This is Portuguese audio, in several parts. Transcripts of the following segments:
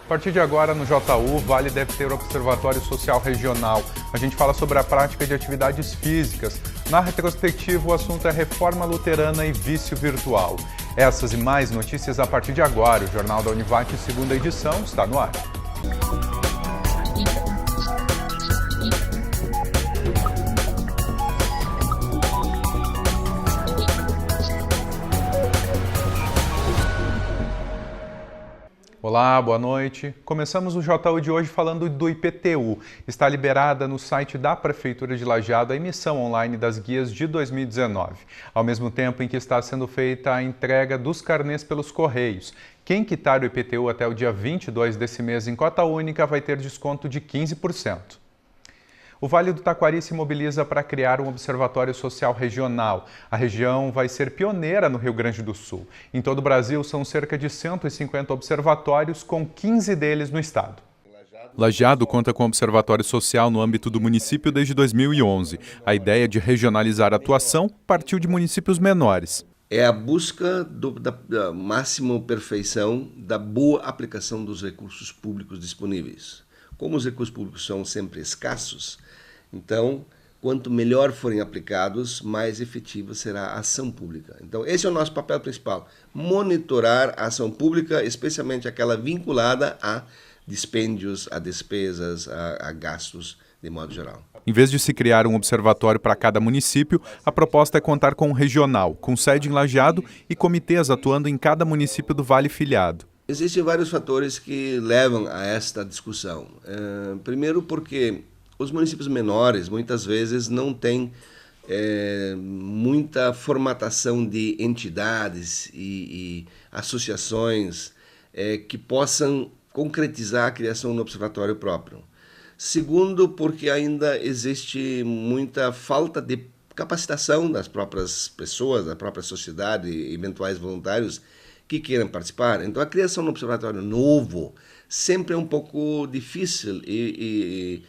A partir de agora, no JU, o Vale deve ter o Observatório Social Regional. A gente fala sobre a prática de atividades físicas. Na retrospectiva, o assunto é reforma luterana e vício virtual. Essas e mais notícias a partir de agora. O Jornal da Univac, segunda edição, está no ar. Olá, boa noite. Começamos o JU de hoje falando do IPTU. Está liberada no site da Prefeitura de Lajeado a emissão online das guias de 2019, ao mesmo tempo em que está sendo feita a entrega dos carnês pelos Correios. Quem quitar o IPTU até o dia 22 desse mês em cota única vai ter desconto de 15%. O Vale do Taquari se mobiliza para criar um observatório social regional. A região vai ser pioneira no Rio Grande do Sul. Em todo o Brasil, são cerca de 150 observatórios, com 15 deles no estado. Lajeado conta com observatório social no âmbito do município desde 2011. A ideia de regionalizar a atuação partiu de municípios menores. É a busca da máxima perfeição da boa aplicação dos recursos públicos disponíveis. Como os recursos públicos são sempre escassos, então, quanto melhor forem aplicados, mais efetiva será a ação pública. Então, esse é o nosso papel principal, monitorar a ação pública, especialmente aquela vinculada a dispêndios, a despesas, a gastos, de modo geral. Em vez de se criar um observatório para cada município, a proposta é contar com um regional, com sede em Lajeado e comitês atuando em cada município do Vale filiado. Existem vários fatores que levam a esta discussão. Primeiro porque os municípios menores muitas vezes não têm muita formatação de entidades e associações que possam concretizar a criação do observatório próprio. Segundo, porque ainda existe muita falta de capacitação das próprias pessoas, da própria sociedade, eventuais voluntários que queiram participar. Então, a criação de um observatório novo sempre é um pouco difícil e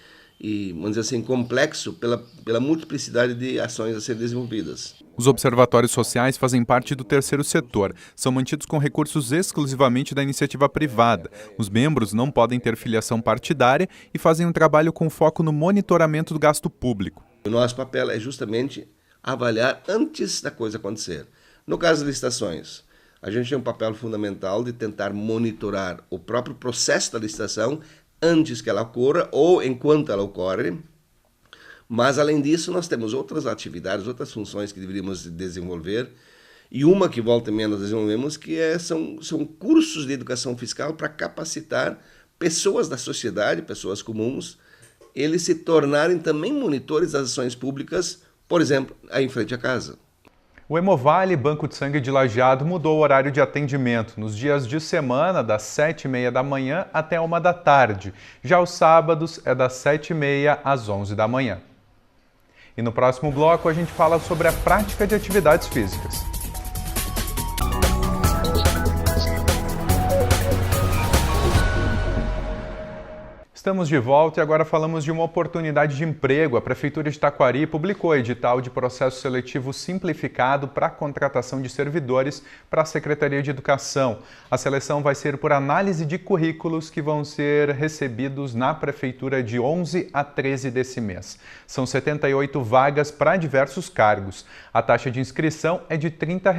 vamos dizer assim, complexo pela multiplicidade de ações a serem desenvolvidas. Os observatórios sociais fazem parte do terceiro setor. São mantidos com recursos exclusivamente da iniciativa privada. Os membros não podem ter filiação partidária e fazem um trabalho com foco no monitoramento do gasto público. O nosso papel é justamente avaliar antes da coisa acontecer. No caso das licitações, a gente tem um papel fundamental de tentar monitorar o próprio processo da licitação antes que ela ocorra ou enquanto ela ocorre. Mas, além disso, nós temos outras atividades, outras funções que deveríamos desenvolver. E uma que volta e meia nós desenvolvemos, que são cursos de educação fiscal para capacitar pessoas da sociedade, pessoas comuns, eles se tornarem também monitores das ações públicas, por exemplo, aí em frente à casa. O Hemovale Banco de Sangue de Lajeado mudou o horário de atendimento nos dias de semana, das 7h30 da manhã até 1 da tarde. Já os sábados é das 7h30 às 11 da manhã. E no próximo bloco a gente fala sobre a prática de atividades físicas. Estamos de volta e agora falamos de uma oportunidade de emprego. A Prefeitura de Taquari publicou edital de processo seletivo simplificado para a contratação de servidores para a Secretaria de Educação. A seleção vai ser por análise de currículos que vão ser recebidos na Prefeitura de 11 a 13 desse mês. São 78 vagas para diversos cargos. A taxa de inscrição é de R$ 30.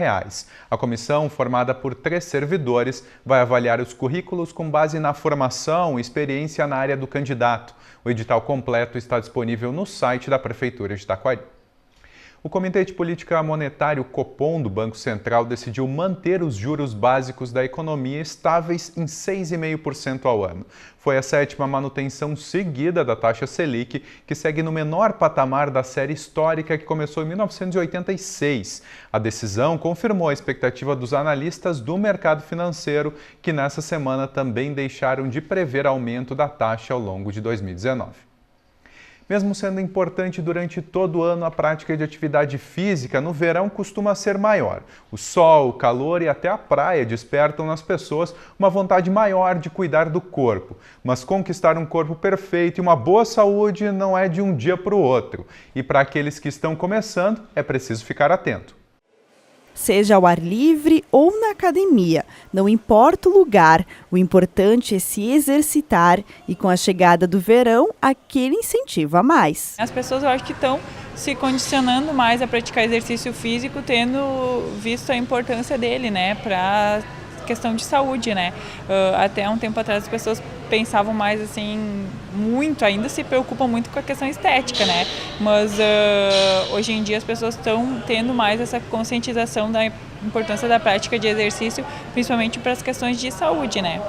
A comissão, formada por 3 servidores, vai avaliar os currículos com base na formação e experiência na área do candidato. O edital completo está disponível no site da Prefeitura de Taquari. O Comitê de Política Monetária, o Copom, do Banco Central, decidiu manter os juros básicos da economia estáveis em 6,5% ao ano. Foi a 7ª manutenção seguida da taxa Selic, que segue no menor patamar da série histórica que começou em 1986. A decisão confirmou a expectativa dos analistas do mercado financeiro, que nessa semana também deixaram de prever aumento da taxa ao longo de 2019. Mesmo sendo importante durante todo o ano, a prática de atividade física no verão costuma ser maior. O sol, o calor e até a praia despertam nas pessoas uma vontade maior de cuidar do corpo. Mas conquistar um corpo perfeito e uma boa saúde não é de um dia para o outro. E para aqueles que estão começando, é preciso ficar atento. seja ao ar livre ou na academia. Não importa o lugar, o importante é se exercitar e com a chegada do verão, aquele incentivo a mais. As pessoas eu acho que estão se condicionando mais a praticar exercício físico, tendo visto a importância dele, né, para questão de saúde, né? Até um tempo atrás as pessoas pensavam mais assim, muito, ainda se preocupam muito com a questão estética, né? Mas hoje em dia as pessoas estão tendo mais essa conscientização da importância da prática de exercício, principalmente para as questões de saúde, né?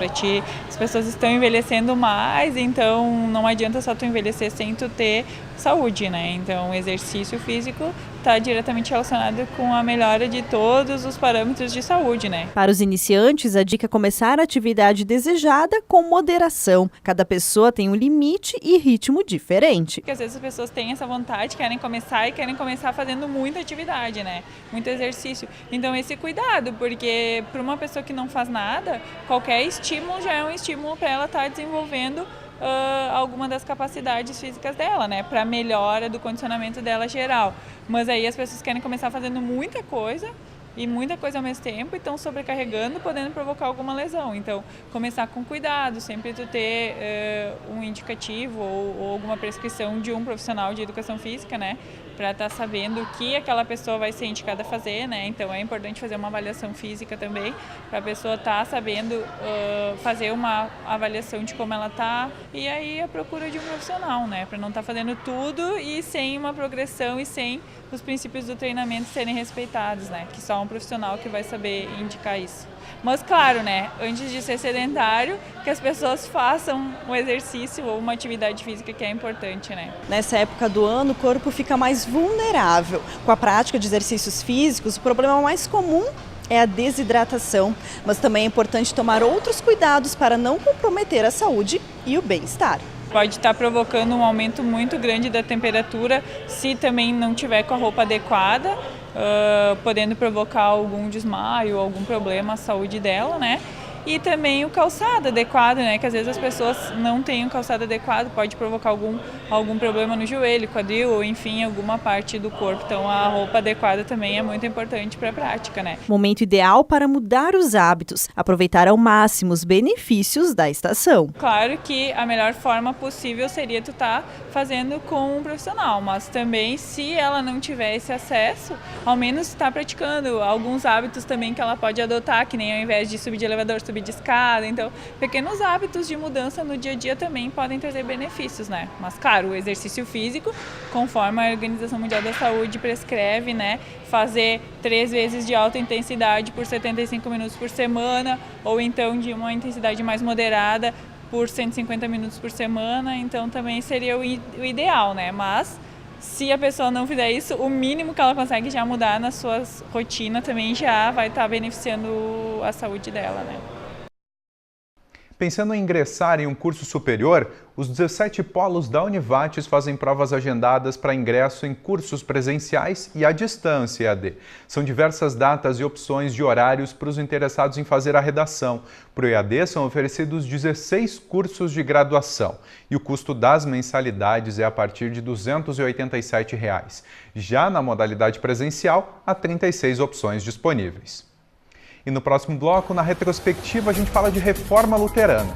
As pessoas estão envelhecendo mais, então não adianta só tu envelhecer sem tu ter saúde, né? Então o exercício físico está diretamente relacionado com a melhora de todos os parâmetros de saúde, né? Para os iniciantes, a dica é começar a atividade desejada com moderação. Cada pessoa tem um limite e ritmo diferente. Porque às vezes as pessoas têm essa vontade, querem começar fazendo muita atividade, né? Muito exercício. Então esse cuidado, porque para uma pessoa que não faz nada, qualquer estímulo já é um estímulo para ela estar desenvolvendo alguma das capacidades físicas dela, né, para melhora do condicionamento dela geral. Mas aí as pessoas querem começar fazendo muita coisa e muita coisa ao mesmo tempo e estão sobrecarregando, podendo provocar alguma lesão. Então, começar com cuidado, sempre tu ter um indicativo ou alguma prescrição de um profissional de educação física, né, para estar sabendo o que aquela pessoa vai ser indicada a fazer, né. Então, é importante fazer uma avaliação física também, para a pessoa estar sabendo fazer uma avaliação de como ela está e aí a procura de um profissional, né, para não estar fazendo tudo e sem uma progressão e sem os princípios do treinamento serem respeitados, né, que só um profissional que vai saber indicar isso. Mas claro, né, antes de ser sedentário, que as pessoas façam um exercício ou uma atividade física que é importante, né. Nessa época do ano, o corpo fica mais vulnerável. Com a prática de exercícios físicos, o problema mais comum é a desidratação, mas também é importante tomar outros cuidados para não comprometer a saúde e o bem-estar. Pode estar provocando um aumento muito grande da temperatura se também não tiver com a roupa adequada, podendo provocar algum desmaio, algum problema à saúde dela, né? E também o calçado adequado, né? Que às vezes as pessoas não têm um calçado adequado, pode provocar algum problema no joelho, quadril ou enfim, alguma parte do corpo. Então a roupa adequada também é muito importante para a prática, né? Momento ideal para mudar os hábitos, aproveitar ao máximo os benefícios da estação. Claro que a melhor forma possível seria tu estar fazendo com um profissional, mas também se ela não tiver esse acesso, ao menos estar praticando alguns hábitos também que ela pode adotar, que nem ao invés de subir de elevador, subir de escada. Então, pequenos hábitos de mudança no dia a dia também podem trazer benefícios, né? Mas, claro, o exercício físico, conforme a Organização Mundial da Saúde prescreve, né? Fazer 3 vezes de alta intensidade por 75 minutos por semana, ou então de uma intensidade mais moderada por 150 minutos por semana. Então, também seria o ideal, né? Mas se a pessoa não fizer isso, o mínimo que ela consegue já mudar na sua rotina também já vai estar beneficiando a saúde dela, né? Pensando em ingressar em um curso superior, os 17 polos da Univates fazem provas agendadas para ingresso em cursos presenciais e à distância EAD. São diversas datas e opções de horários para os interessados em fazer a redação. Para o EAD são oferecidos 16 cursos de graduação e o custo das mensalidades é a partir de R$ 287. Já na modalidade presencial, há 36 opções disponíveis. E no próximo bloco, na retrospectiva, a gente fala de reforma luterana.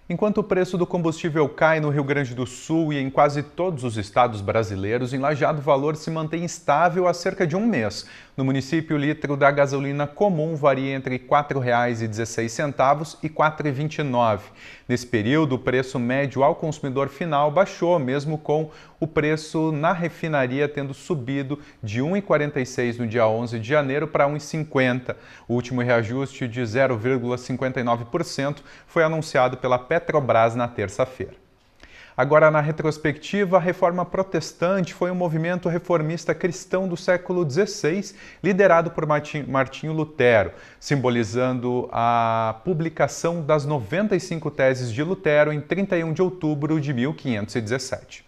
Enquanto o preço do combustível cai no Rio Grande do Sul e em quase todos os estados brasileiros, em Lajeado o valor se mantém estável há cerca de um mês. No município, o litro da gasolina comum varia entre R$ 4,16 e R$ 4,29. Nesse período, o preço médio ao consumidor final baixou, mesmo com o preço na refinaria tendo subido de R$ 1,46 no dia 11 de janeiro para R$ 1,50. O último reajuste de 0,59% foi anunciado pela Petrobras na terça-feira. Agora, na retrospectiva, a Reforma Protestante foi um movimento reformista cristão do século XVI, liderado por Martinho Lutero, simbolizando a publicação das 95 teses de Lutero em 31 de outubro de 1517.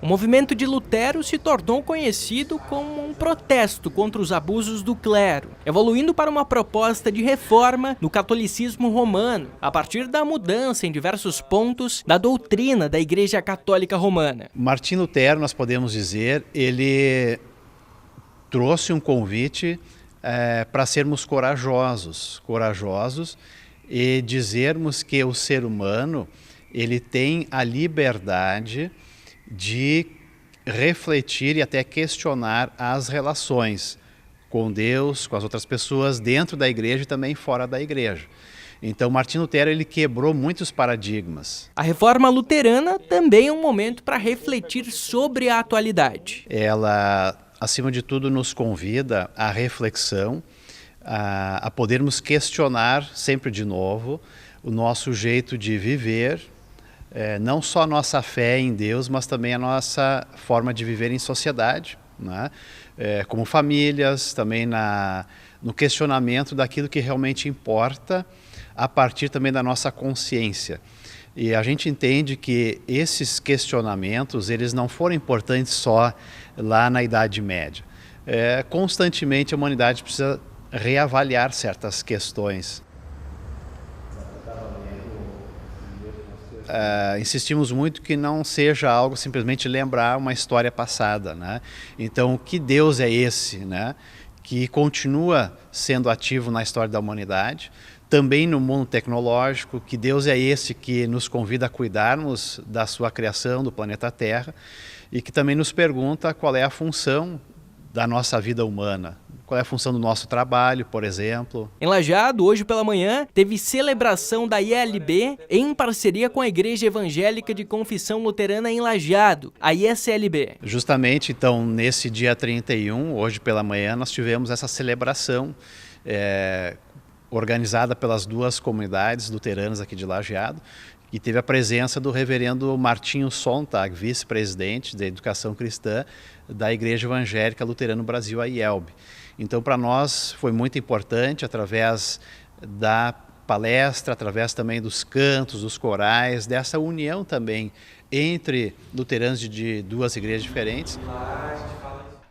O movimento de Lutero se tornou conhecido como um protesto contra os abusos do clero, evoluindo para uma proposta de reforma no catolicismo romano, a partir da mudança em diversos pontos da doutrina da Igreja Católica Romana. Martim Lutero, nós podemos dizer, ele trouxe um convite para sermos corajosos e dizermos que o ser humano ele tem a liberdade de refletir e até questionar as relações com Deus, com as outras pessoas, dentro da igreja e também fora da igreja. Então, Martim Lutero ele quebrou muitos paradigmas. A reforma luterana também é um momento para refletir sobre a atualidade. Ela, acima de tudo, nos convida à reflexão, a podermos questionar sempre de novo o nosso jeito de viver, não só a nossa fé em Deus, mas também a nossa forma de viver em sociedade, né? Como famílias, também no questionamento daquilo que realmente importa, a partir também da nossa consciência. E a gente entende que esses questionamentos, eles não foram importantes só lá na Idade Média. Constantemente a humanidade precisa reavaliar certas questões. Insistimos muito que não seja algo simplesmente lembrar uma história passada, né? Então, que Deus é esse, né? Que continua sendo ativo na história da humanidade, também no mundo tecnológico, que Deus é esse que nos convida a cuidarmos da sua criação, do planeta Terra, e que também nos pergunta qual é a função da nossa vida humana. Qual é a função do nosso trabalho, por exemplo. Em Lajeado, hoje pela manhã, teve celebração da ILB em parceria com a Igreja Evangélica de Confissão Luterana em Lajeado, a ISLB. Justamente, então, nesse dia 31, hoje pela manhã, nós tivemos essa celebração organizada pelas duas comunidades luteranas aqui de Lajeado, e teve a presença do reverendo Martinho Sontag, vice-presidente da Educação Cristã da Igreja Evangélica Luterana no Brasil, a IELB. Então, para nós foi muito importante, através da palestra, através também dos cantos, dos corais, dessa união também entre luteranos de duas igrejas diferentes.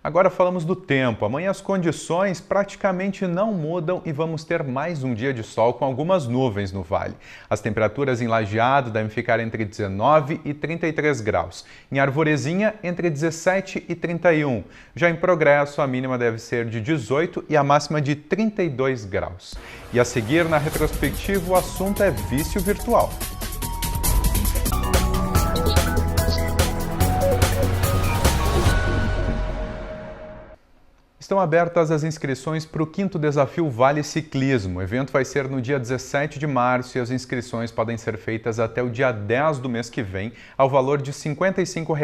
Agora falamos do tempo. Amanhã as condições praticamente não mudam e vamos ter mais um dia de sol com algumas nuvens no vale. As temperaturas em Lajeado devem ficar entre 19 e 33 graus. Em Arvorezinha, entre 17 e 31. Já em Progresso, a mínima deve ser de 18 e a máxima de 32 graus. E a seguir, na retrospectiva, o assunto é vício virtual. Estão abertas as inscrições para o 5º Desafio Vale Ciclismo. O evento vai ser no dia 17 de março e as inscrições podem ser feitas até o dia 10 do mês que vem, ao valor de R$ 55.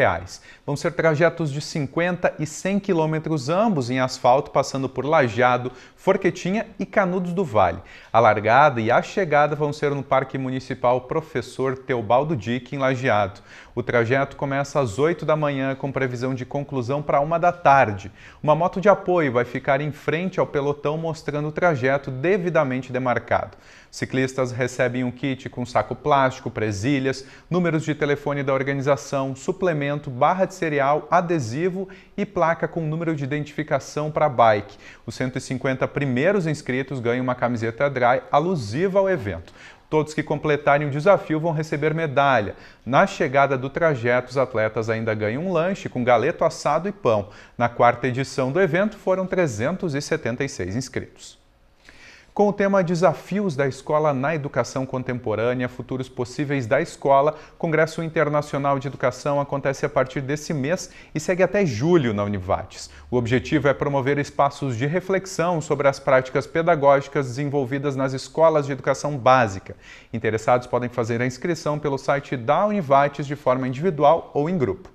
Vão ser trajetos de 50 e 100 quilômetros, ambos em asfalto, passando por Lajeado, Forquetinha e Canudos do Vale. A largada e a chegada vão ser no Parque Municipal Professor Teobaldo Dick, em Lajeado. O trajeto começa às 8 da manhã, com previsão de conclusão para 1 da tarde. Uma moto de apoio vai ficar em frente ao pelotão, mostrando o trajeto devidamente demarcado. Ciclistas recebem um kit com saco plástico, presilhas, números de telefone da organização, suplemento, barra de cereal, adesivo e placa com número de identificação para a bike. Os 150 primeiros inscritos ganham uma camiseta dry alusiva ao evento. Todos que completarem o desafio vão receber medalha. Na chegada do trajeto, os atletas ainda ganham um lanche com galeto assado e pão. Na 4ª edição do evento, foram 376 inscritos. Com o tema Desafios da Escola na Educação Contemporânea, Futuros Possíveis da Escola, Congresso Internacional de Educação acontece a partir desse mês e segue até julho na Univates. O objetivo é promover espaços de reflexão sobre as práticas pedagógicas desenvolvidas nas escolas de educação básica. Interessados podem fazer a inscrição pelo site da Univates de forma individual ou em grupo.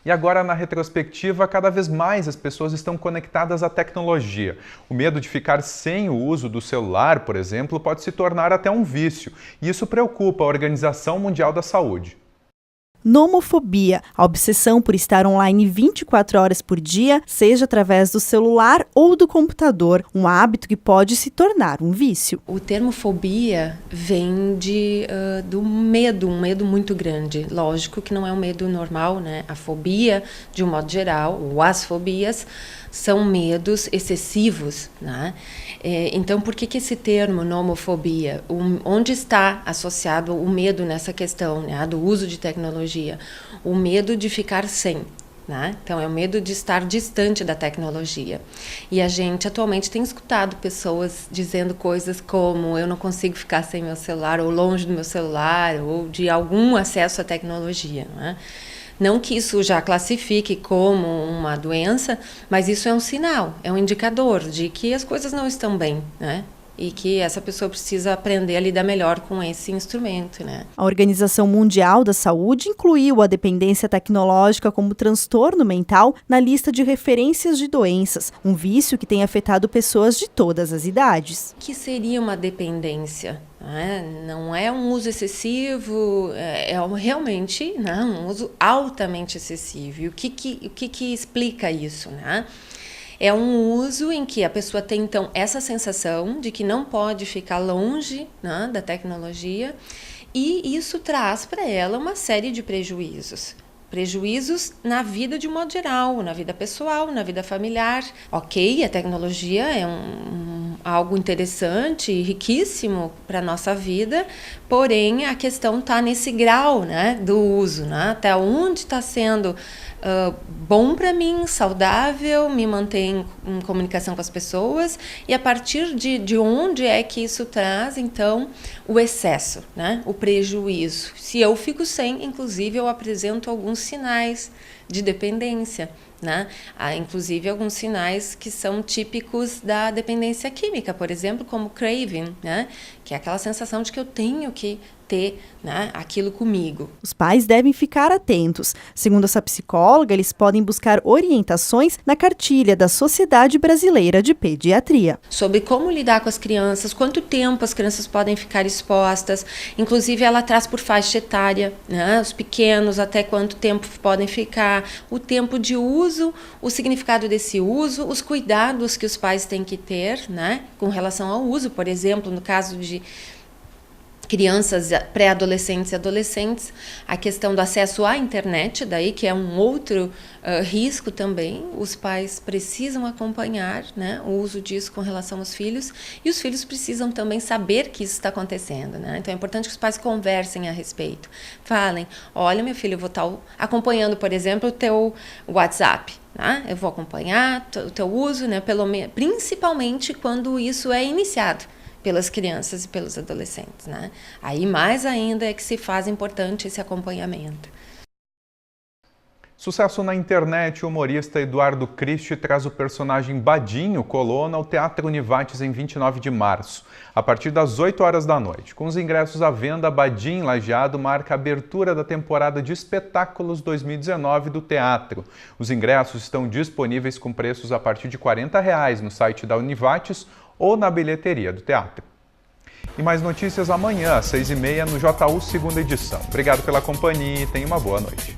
E agora, na retrospectiva, cada vez mais as pessoas estão conectadas à tecnologia. O medo de ficar sem o uso do celular, por exemplo, pode se tornar até um vício. E isso preocupa a Organização Mundial da Saúde. Nomofobia, a obsessão por estar online 24 horas por dia, seja através do celular ou do computador, um hábito que pode se tornar um vício. O termo fobia vem do medo, um medo muito grande. Lógico que não é um medo normal, né? A fobia, de um modo geral, ou as fobias, são medos excessivos, né? Então, por que esse termo, nomofobia? Onde está associado o medo nessa questão, né, do uso de tecnologia? O medo de ficar sem. Né? Então, é o medo de estar distante da tecnologia. E a gente atualmente tem escutado pessoas dizendo coisas como eu não consigo ficar sem meu celular, ou longe do meu celular, ou de algum acesso à tecnologia. Né? Não que isso já classifique como uma doença, mas isso é um sinal, é um indicador de que as coisas não estão bem, né? E que essa pessoa precisa aprender a lidar melhor com esse instrumento, né? A Organização Mundial da Saúde incluiu a dependência tecnológica como transtorno mental na lista de referências de doenças, um vício que tem afetado pessoas de todas as idades. O que seria uma dependência? Não é um uso excessivo, é realmente, né, um uso altamente excessivo. E o que explica isso, né? É um uso em que a pessoa tem, então, essa sensação de que não pode ficar longe, né, da tecnologia, e isso traz para ela uma série de prejuízos. Prejuízos na vida de um modo geral, na vida pessoal, na vida familiar. Ok, a tecnologia é algo interessante e riquíssimo para a nossa vida, porém a questão está nesse grau, né, do uso, né, até onde está sendo bom para mim, saudável, me mantém em comunicação com as pessoas, e a partir de onde é que isso traz, então, o excesso, né? O prejuízo. Se eu fico sem, inclusive, eu apresento alguns sinais de dependência, né? Há, inclusive, alguns sinais que são típicos da dependência química, por exemplo, como craving, né? Que é aquela sensação de que eu tenho que ter, né, aquilo comigo. Os pais devem ficar atentos. Segundo essa psicóloga, eles podem buscar orientações na cartilha da Sociedade Brasileira de Pediatria. Sobre como lidar com as crianças, quanto tempo as crianças podem ficar expostas, inclusive ela traz por faixa etária, né, os pequenos, até quanto tempo podem ficar, o tempo de uso, o significado desse uso, os cuidados que os pais têm que ter, né, com relação ao uso, por exemplo, no caso de crianças, pré-adolescentes e adolescentes, a questão do acesso à internet, daí que é um outro risco também, os pais precisam acompanhar, né, o uso disso com relação aos filhos, e os filhos precisam também saber que isso está acontecendo, né? Então é importante que os pais conversem a respeito, falem, olha meu filho, eu vou estar acompanhando, por exemplo, o teu WhatsApp, tá? Eu vou acompanhar o teu uso, né, principalmente quando isso é iniciado pelas crianças e pelos adolescentes, né? Aí mais ainda é que se faz importante esse acompanhamento. Sucesso na internet, o humorista Eduardo Christie traz o personagem Badinho Colonna ao Teatro Univates em 29 de março, a partir das 8 horas da noite. Com os ingressos à venda, Badinho Lajeado marca a abertura da temporada de espetáculos 2019 do teatro. Os ingressos estão disponíveis com preços a partir de R$ 40 no site da Univates ou na bilheteria do teatro. E mais notícias amanhã, às 6h30, no JU Segunda Edição. Obrigado pela companhia e tenha uma boa noite.